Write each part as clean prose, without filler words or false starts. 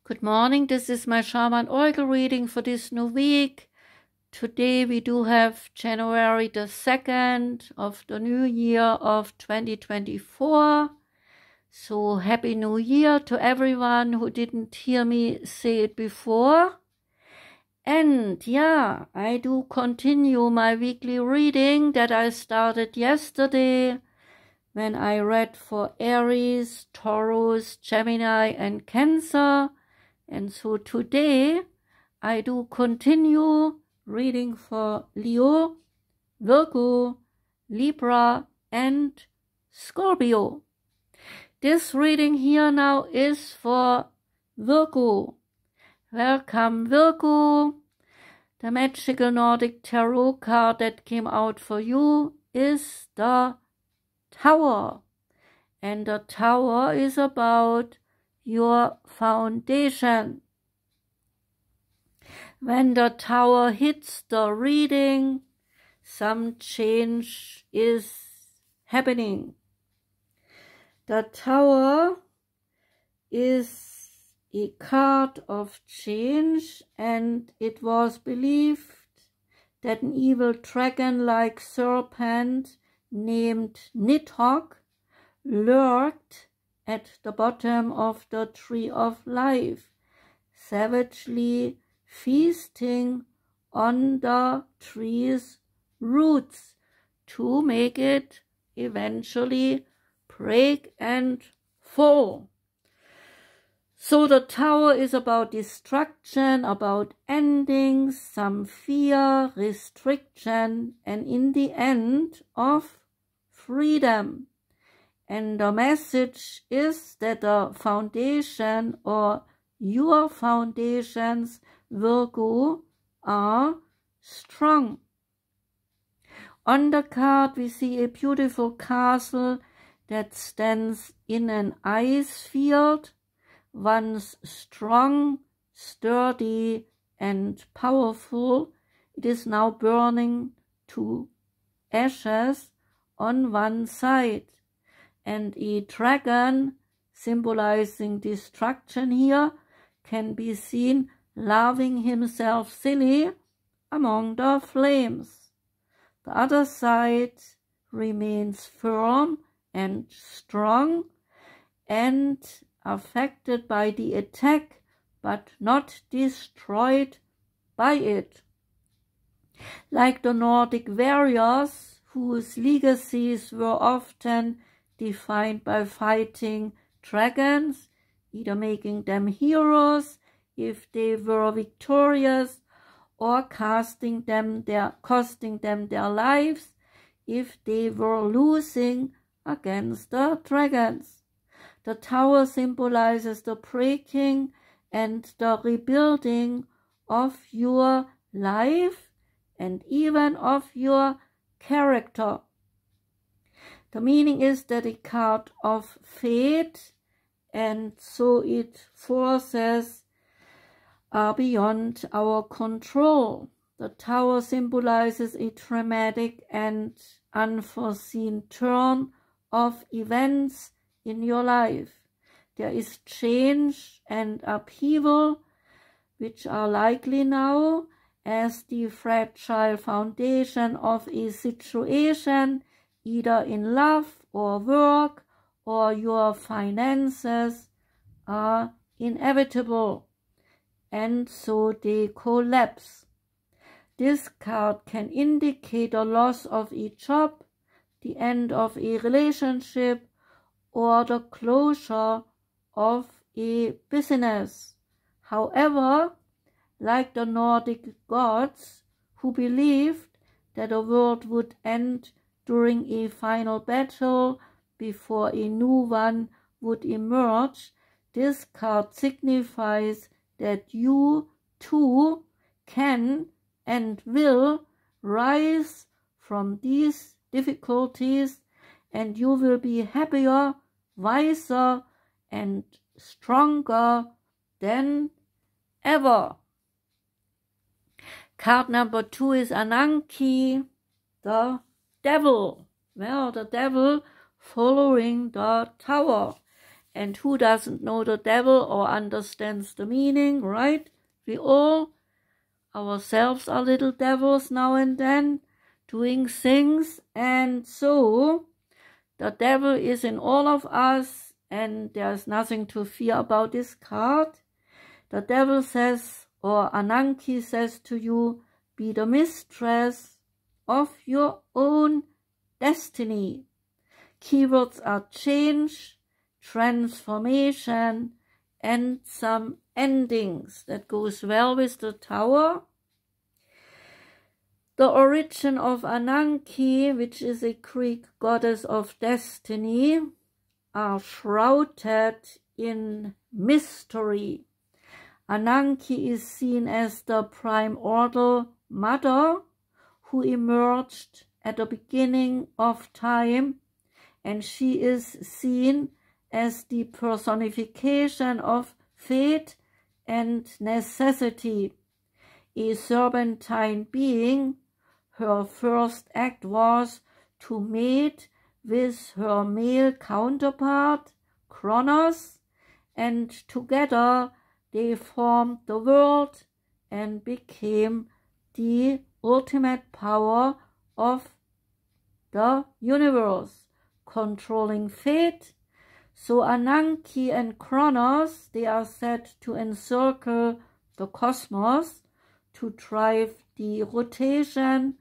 Good morning, this is my Shaman Oracle reading for this new week. Today we do have January the 2nd of the new year of 2024. So Happy New Year to everyone who didn't hear me say it before. And yeah, I do continue my weekly reading that I started yesterday when I read for Aries, Taurus, Gemini and Cancer. And so today I do continue reading for Leo, Virgo, Libra and Scorpio. This reading here now is for Virgo. Welcome Virgo. The magical Nordic tarot card that came out for you is the Tower. And the Tower is about your foundation. When the Tower hits the reading, some change is happening. The Tower is a card of change, and it was believed that an evil dragon-like serpent named Mythic lurked at the bottom of the tree of life, savagely feasting on the tree's roots to make it eventually break and fall. So the Tower is about destruction, about endings, some fear, restriction, and in the end of freedom. And the message is that the foundation or your foundations, Virgo, are strong. On the card we see a beautiful castle that stands in an ice field, once strong, sturdy and powerful. It is now burning to ashes on one side. And a dragon, symbolizing destruction here, can be seen laughing himself silly among the flames. The other side remains firm and strong and affected by the attack, but not destroyed by it. Like the Nordic warriors, whose legacies were often defined by fighting dragons, either making them heroes if they were victorious, or costing them their lives if they were losing against the dragons. The Tower symbolizes the breaking and the rebuilding of your life and even of your character. The meaning is that a card of fate, and so its forces are beyond our control. The Tower symbolizes a dramatic and unforeseen turn of events in your life. There is change and upheaval, which are likely now, as the fragile foundation of a situation, either in love or work or your finances, are inevitable, and so they collapse. This card can indicate the loss of a job, the end of a relationship, or the closure of a business. However, like the Nordic gods, who believed that the world would end during a final battle before a new one would emerge, this card signifies that you too can and will rise from these difficulties, and you will be happier, wiser and stronger than ever. Card number 2 is Ananke, the devil. Well, the devil following the Tower. And who doesn't know the devil or understands the meaning, right? We all ourselves are little devils now and then, doing things. And so the devil is in all of us, and there's nothing to fear about this card. The devil says, or Ananke says to you, be the mistress of your own destiny. Keywords are change, transformation, and some endings. That goes well with the Tower. The origin of Ananke, which is a Greek goddess of destiny, are shrouded in mystery. Ananke is seen as the primordial mother who emerged at the beginning of time, and she is seen as the personification of fate and necessity. A serpentine being, her first act was to mate with her male counterpart, Kronos, and together they formed the world and became the ultimate power of the universe, controlling fate. So Ananke and Kronos, they are said to encircle the cosmos, to drive the rotation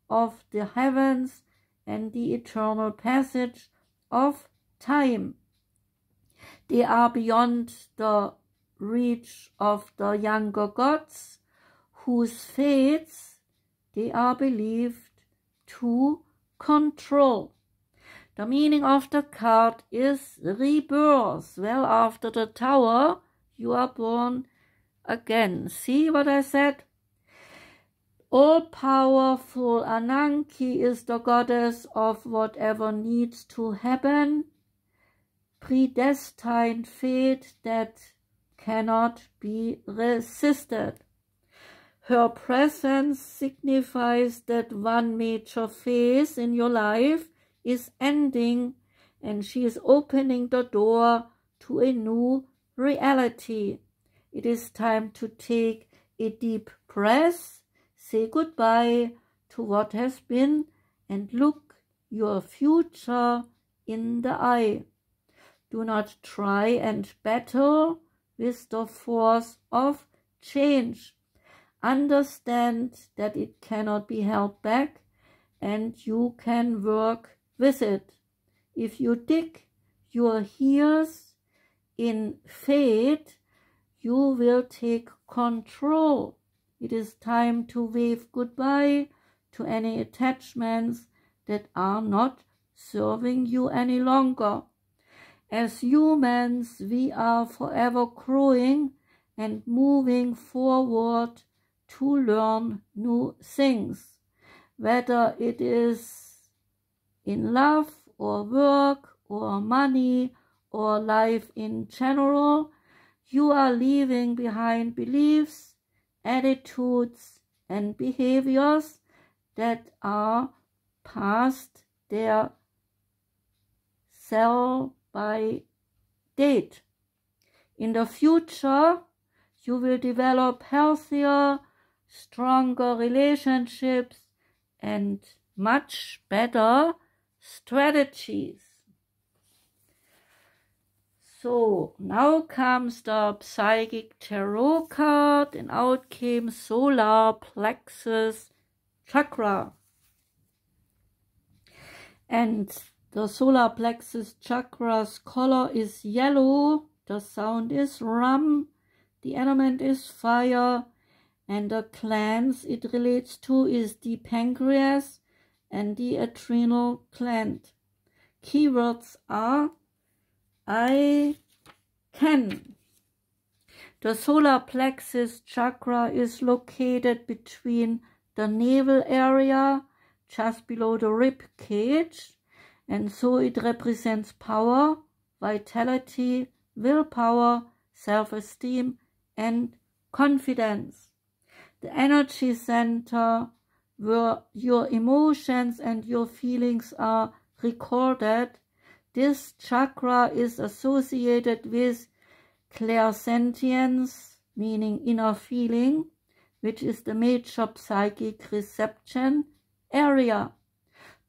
of the heavens and the eternal passage of time. They are beyond the reach of the younger gods, whose fates they are believed to control. The meaning of the card is rebirth. Well, after the Tower, you are born again. See what I said? All-powerful Ananke is the goddess of whatever needs to happen, predestined fate that cannot be resisted. Her presence signifies that one major phase in your life is ending, and she is opening the door to a new reality. It is time to take a deep breath, say goodbye to what has been, and look your future in the eye. Do not try and battle with the force of change. Understand that it cannot be held back, and you can work with it. If you dig your heels in fate, you will take control. It is time to wave goodbye to any attachments that are not serving you any longer. As humans, we are forever growing and moving forward to learn new things, whether it is in love or work or money or life in general. You are leaving behind beliefs, attitudes, and behaviors that are past their sell-by date. In the future, you will develop healthier, stronger relationships and much better strategies. So now comes the Psychic Tarot card, and out came Solar Plexus Chakra. And the Solar Plexus Chakra's color is yellow, the sound is rum, the element is fire, and the glands it relates to is the pancreas and the adrenal gland. Keywords are I can. The solar plexus chakra is located between the navel area, just below the rib cage, and so it represents power, vitality, willpower, self-esteem, and confidence. The energy center where your emotions and your feelings are recorded This chakra is associated with clairsentience, meaning inner feeling, which is the major psychic reception area.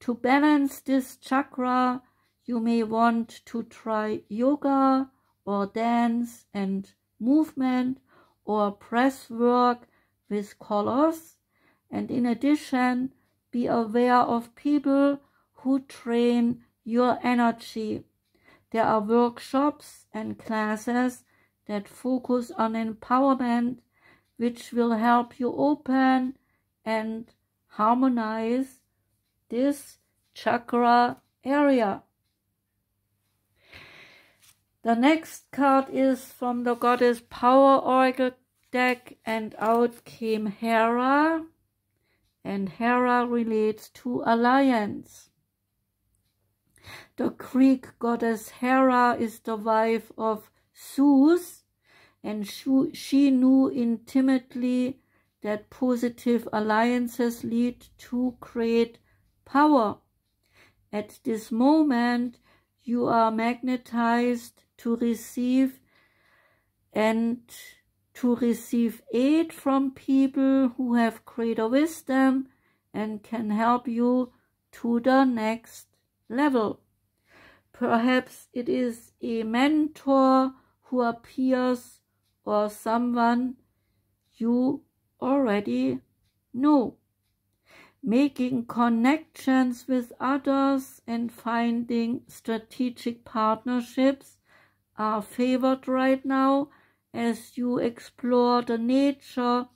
To balance this chakra, you may want to try yoga or dance and movement or breath work with colors. And in addition, be aware of people who train your energy. There are workshops and classes that focus on empowerment, which will help you open and harmonize this chakra area. The next card is from the Goddess Power Oracle deck, and out came Hera, and Hera relates to alliance. The Greek goddess Hera is the wife of Zeus, and she knew intimately that positive alliances lead to great power. At this moment, you are magnetized to receive aid from people who have greater wisdom and can help you to the next level. Perhaps it is a mentor who appears or someone you already know. Making connections with others and finding strategic partnerships are favored right now as you explore the nature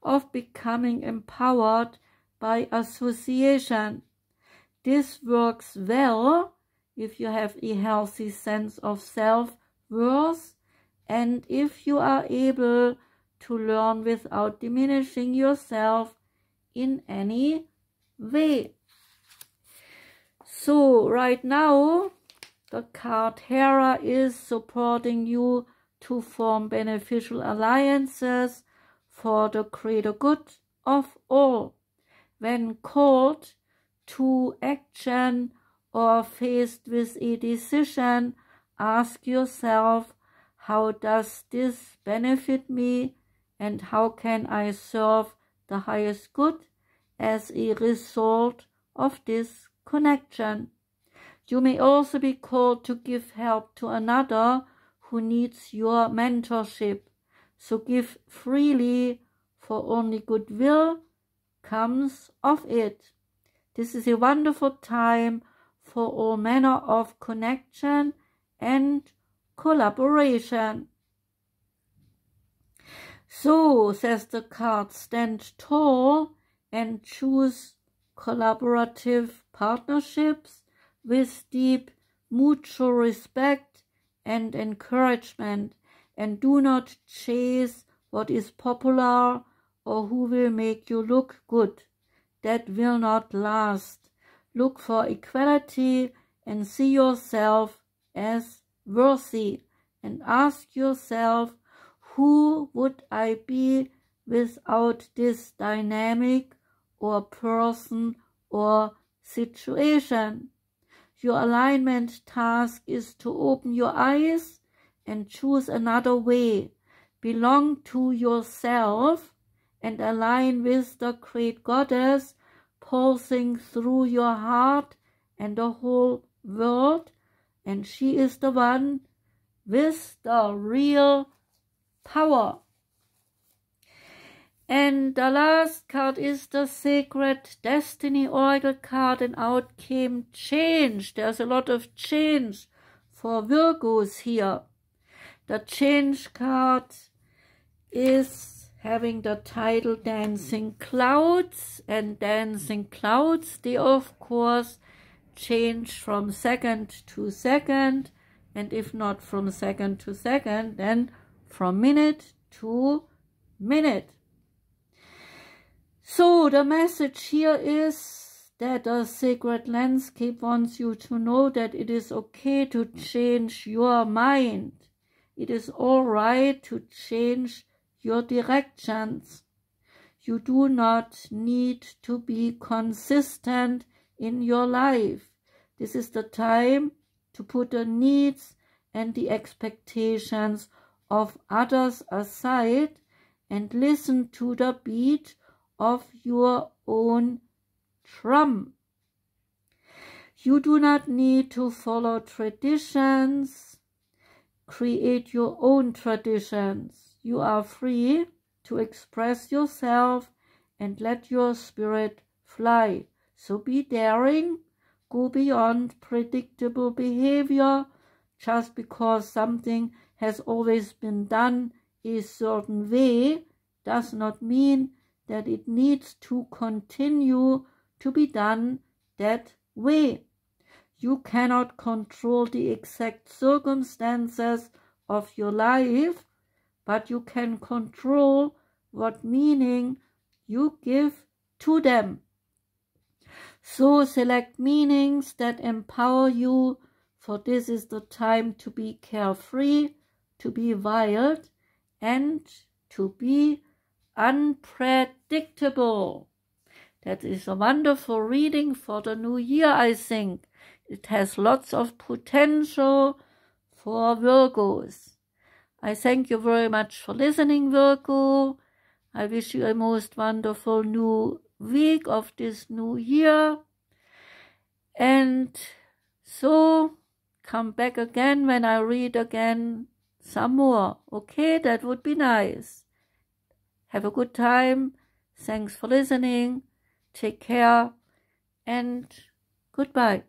of becoming empowered by association. This works well if you have a healthy sense of self-worth and if you are able to learn without diminishing yourself in any way. So right now, the card Hera is supporting you to form beneficial alliances for the greater good of all. When called to action or faced with a decision, ask yourself, how does this benefit me and how can I serve the highest good as a result of this connection? You may also be called to give help to another who needs your mentorship. So give freely, for only goodwill comes of it. This is a wonderful time for all manner of connection and collaboration. So, says the card, stand tall and choose collaborative partnerships with deep mutual respect and encouragement, and do not chase what is popular or who will make you look good. That will not last. Look for equality and see yourself as worthy, and ask yourself, who would I be without this dynamic or person or situation? Your alignment task is to open your eyes and choose another way. Belong to yourself and align with the great goddess pulsing through your heart and the whole world, and she is the one with the real power. And the last card is the Sacred Destiny Oracle card, and out came change. There's a lot of change for Virgos here. The change card is having the title Dancing Clouds, and dancing clouds, they of course change from second to second, and if not from second to second, then from minute to minute. So the message here is that the sacred landscape wants you to know that it is okay to change your mind. It is all right to change your directions. You do not need to be consistent in your life. This is the time to put the needs and the expectations of others aside and listen to the beat of your own drum. You do not need to follow traditions. Create your own traditions. You are free to express yourself and let your spirit fly. So be daring, go beyond predictable behavior. Just because something has always been done a certain way does not mean that it needs to continue to be done that way. You cannot control the exact circumstances of your life, but you can control what meaning you give to them. So select meanings that empower you, for this is the time to be carefree, to be wild, and to be unpredictable. That is a wonderful reading for the new year, I think. It has lots of potential for Virgos. I thank you very much for listening, Virgo. I wish you a most wonderful new week of this new year. And so come back again when I read again some more. Okay, that would be nice. Have a good time. Thanks for listening. Take care and goodbye.